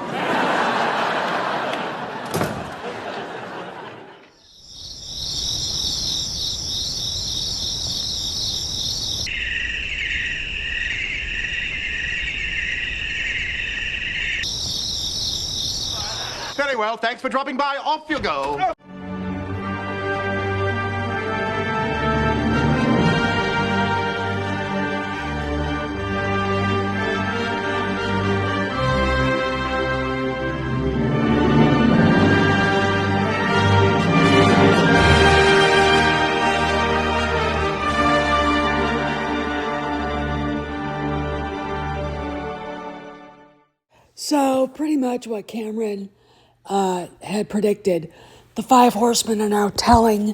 right. Very well, thanks for dropping by. Off you go. So pretty much what Cameron had predicted, the Five Horsemen are now telling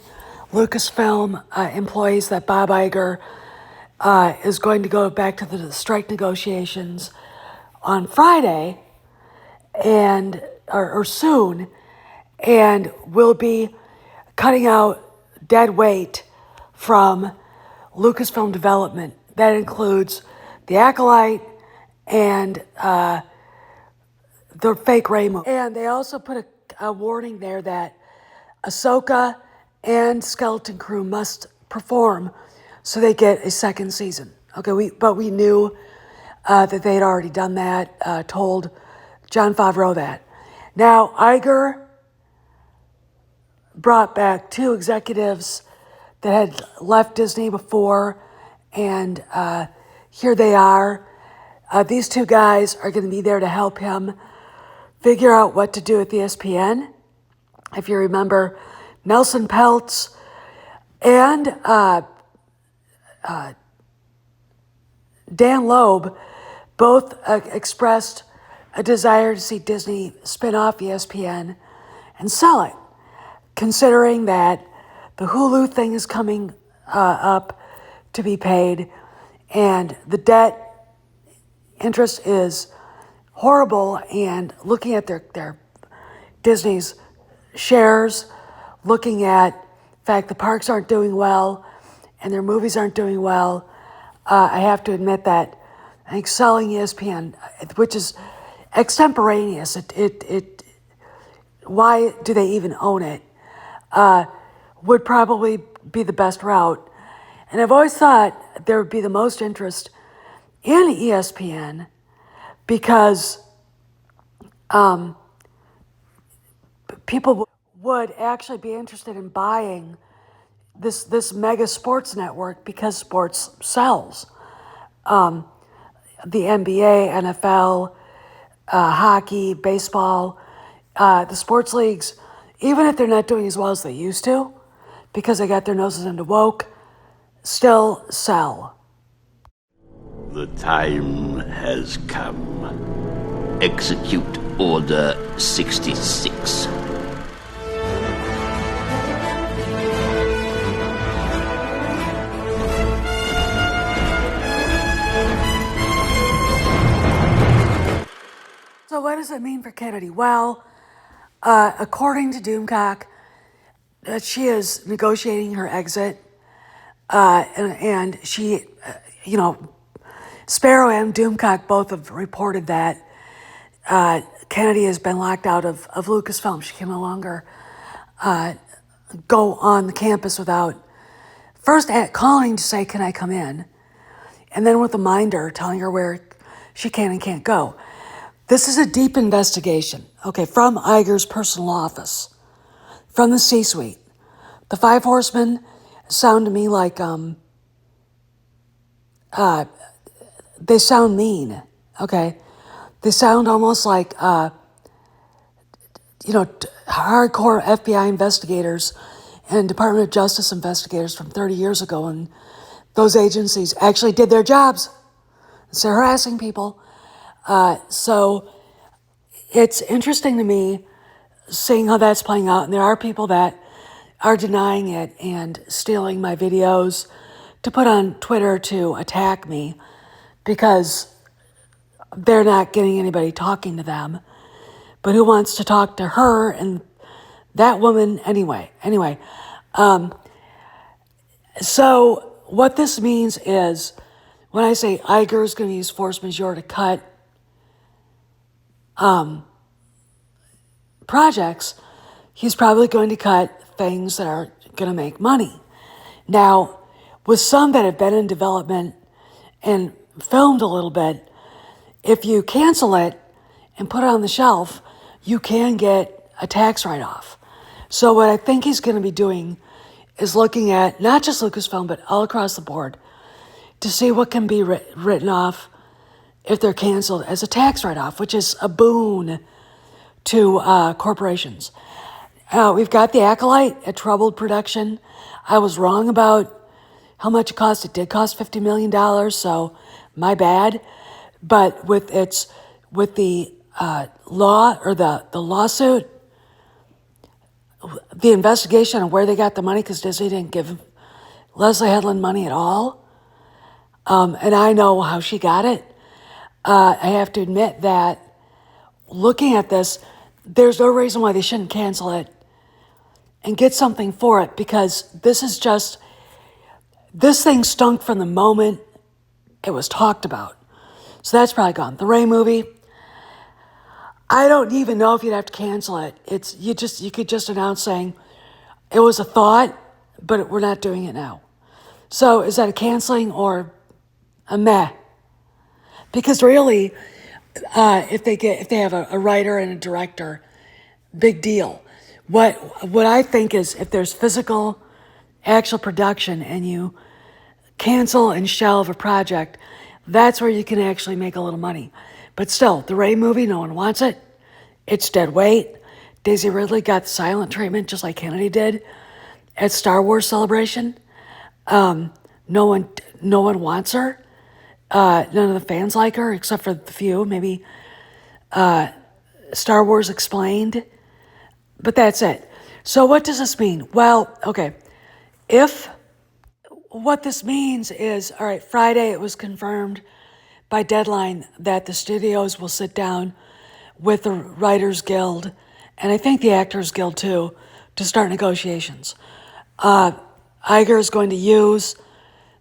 Lucasfilm employees that Bob Iger is going to go back to the strike negotiations on Friday and or soon, and will be cutting out dead weight from Lucasfilm development. That includes The Acolyte and the fake Rey movie. And they also put a warning there that Ahsoka and Skeleton Crew must perform so they get a second season. Okay, but we knew that they'd already done that, told Jon Favreau that. Now, Iger brought back two executives that had left Disney before, and here they are. These two guys are going to be there to help him figure out what to do at the ESPN. If you remember, Nelson Peltz and Dan Loeb both expressed a desire to see Disney spin off ESPN and sell it, considering that the Hulu thing is coming up to be paid, and the debt interest is horrible, and looking at their Disney's shares, looking at the fact the parks aren't doing well and their movies aren't doing well, I have to admit that I think selling ESPN, which is extemporaneous, why do they even own it, would probably be the best route. And I've always thought there would be the most interest in ESPN because people would actually be interested in buying this mega sports network because sports sells. The NBA, NFL, hockey, baseball, the sports leagues, even if they're not doing as well as they used to, because they got their noses into woke, still sell. The time has come. Execute Order 66. So what does it mean for Kennedy? Well, according to Doomcock, she is negotiating her exit, and she, Sparrow and Doomcock both have reported that Kennedy has been locked out of Lucasfilm. She can no longer go on the campus without first calling to say, can I come in? And then with a minder telling her where she can and can't go. This is a deep investigation, okay, from Iger's personal office, from the C-suite. The Five Horsemen sound to me like, they sound mean, okay? They sound almost like, hardcore FBI investigators and Department of Justice investigators from 30 years ago, and those agencies actually did their jobs instead of harassing people. So it's interesting to me seeing how that's playing out, and there are people that are denying it and stealing my videos to put on Twitter to attack me because they're not getting anybody talking to them. But who wants to talk to her and that woman anyway? So what this means is, when I say Iger is going to use force majeure to cut projects, he's probably going to cut things that are going to make money. Now, with some that have been in development and filmed a little bit, if you cancel it and put it on the shelf, you can get a tax write-off. So what I think he's going to be doing is looking at not just Lucasfilm, but all across the board to see what can be written off if they're canceled as a tax write-off, which is a boon to corporations. We've got The Acolyte, a troubled production. I was wrong about how much it cost. It did cost $50 million, so my bad. But with the law or the lawsuit, the investigation of where they got the money, because Disney didn't give Leslie Headland money at all, and I know how she got it. I have to admit that looking at this, there's no reason why they shouldn't cancel it and get something for it, because this thing stunk from the moment it was talked about. So that's probably gone. The Ray movie, I don't even know if you'd have to cancel it. You could just announce saying it was a thought, but we're not doing it now. So is that a canceling or a meh? Because really, if they have a writer and a director, big deal. What I think is if there's physical, actual production and you cancel and shelve a project, that's where you can actually make a little money. But still, the Ray movie, no one wants it. It's dead weight. Daisy Ridley got the silent treatment just like Kennedy did at Star Wars Celebration. No one wants her. None of the fans like her, except for the few, maybe Star Wars Explained. But that's it. So what does this mean? Well, okay. What this means is, all right, Friday it was confirmed by Deadline that the studios will sit down with the Writers Guild, and I think the Actors Guild too, to start negotiations. Iger is going to use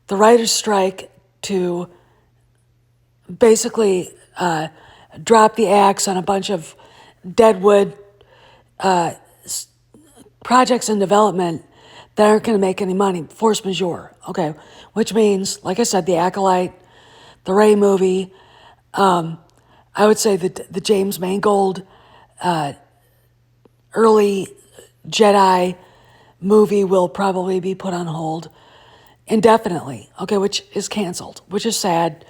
the writer's strike to basically drop the axe on a bunch of deadwood projects in development that aren't going to make any money, force majeure, okay? Which means, like I said, The Acolyte, the Ray movie, I would say the James Mangold early Jedi movie will probably be put on hold indefinitely, okay, which is canceled, which is sad.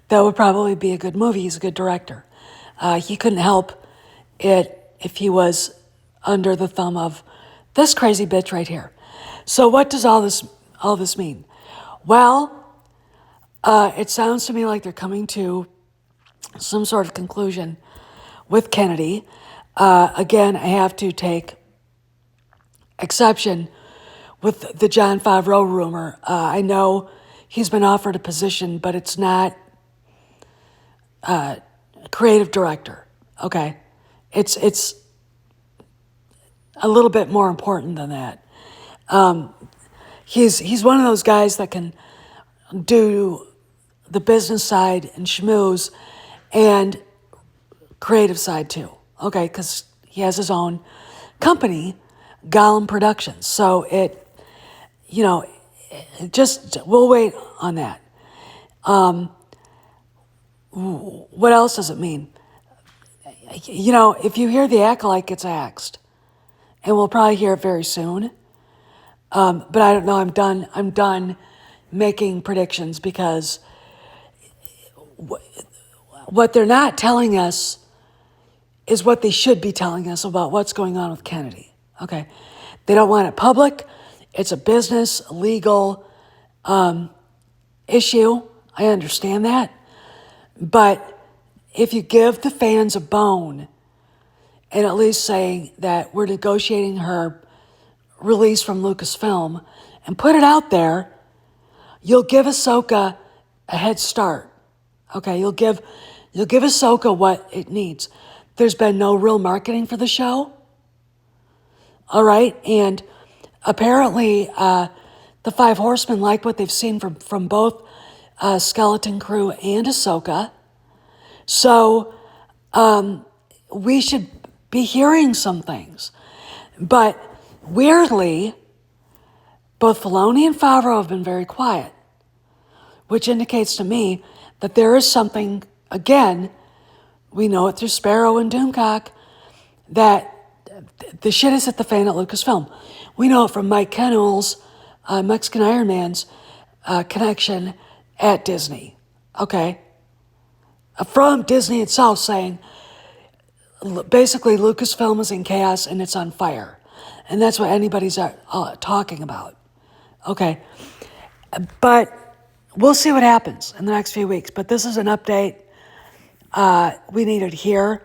That would probably be a good movie. He's a good director. He couldn't help it if he was under the thumb of this crazy bitch right here. So what does all this mean? Well, it sounds to me like they're coming to some sort of conclusion with Kennedy. Again, I have to take exception with the Jon Favreau rumor. I know he's been offered a position, but it's not creative director. Okay, it's a little bit more important than that. He's one of those guys that can do the business side and schmooze and creative side too. Okay, because he has his own company, Gollum Productions. So we'll wait on that. What else does it mean? If you hear The Acolyte gets axed, and we'll probably hear it very soon, but I don't know, I'm done making predictions, because what they're not telling us is what they should be telling us about what's going on with Kennedy, okay? They don't want it public. It's a business, legal issue. I understand that. But if you give the fans a bone and at least saying that we're negotiating her release from Lucasfilm and put it out there, you'll give Ahsoka a head start. Okay, you'll give Ahsoka what it needs. There's been no real marketing for the show. All right, and apparently the Five Horsemen like what they've seen from both Skeleton Crew and Ahsoka. So we should be hearing some things. But weirdly, both Filoni and Favreau have been very quiet, which indicates to me that there is something, again, we know it through Sparrow and Doomcock, that the shit is hit the fan at Lucasfilm. We know it from Mike Kennell's Mexican Iron Man's connection at Disney, okay? From Disney itself saying, basically, Lucasfilm is in chaos and it's on fire. And that's what anybody's talking about, okay? But we'll see what happens in the next few weeks. But this is an update we needed here.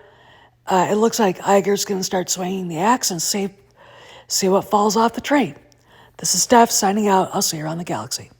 It looks like Iger's going to start swinging the axe and see what falls off the tree. This is Steph signing out. I'll see you around the galaxy.